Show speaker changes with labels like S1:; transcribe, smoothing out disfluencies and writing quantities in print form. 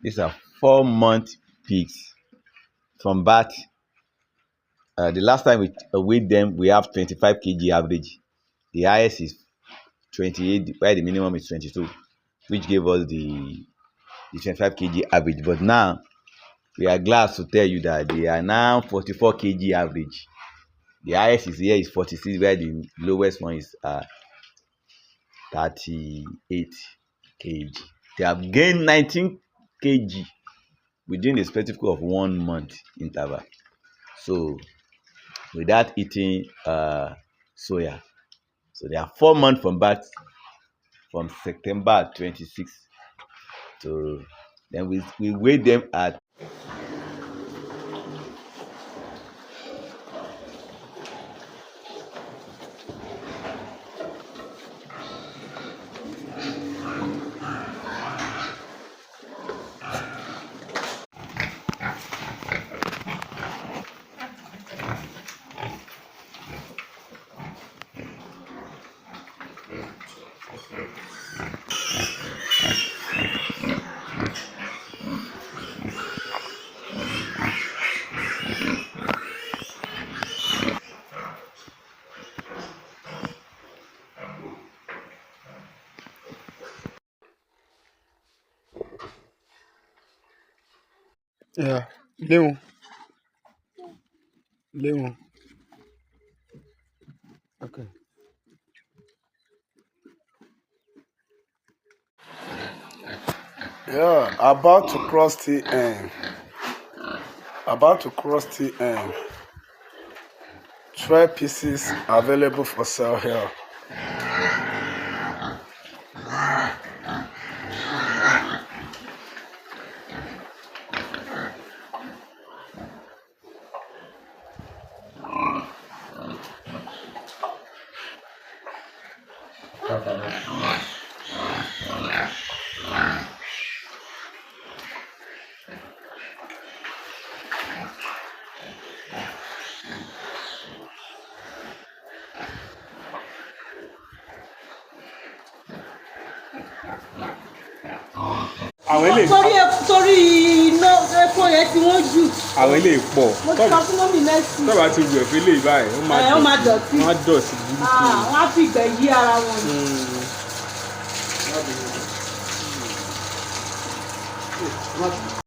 S1: These are 4-month pigs from birth. The last time we weighed them, we have 25 kg average. The highest is 28, while the minimum is 22, which gave us the 25 kg average. But now we are glad to tell you that they are now 44 kg average. The highest is here is 46, where the lowest one is 38 kg. They have gained 19 kg within a space of 1 month interval. So without eating soya. So they are 4 months from birth, from September 26th. So then we weigh them at
S2: Yeah, Leon, Leon. Okay. Yeah, about to cross TN. About to cross TN. 12 pieces available for sale here. Àwọn ilé
S3: torí iná epo yẹn tí wọ́n jù.
S2: àwọn ilé pọ̀.
S3: Mo ti sọ fún mọ́mì Mercy.
S2: Tọ́ba ti rù ẹ̀fẹ́ lè báyìí,
S3: ó máa dọ̀tí.
S2: wọ́n á dọ̀tí burúkú.
S3: Wọ́n á fi ìgbẹ́ yí ara wọn.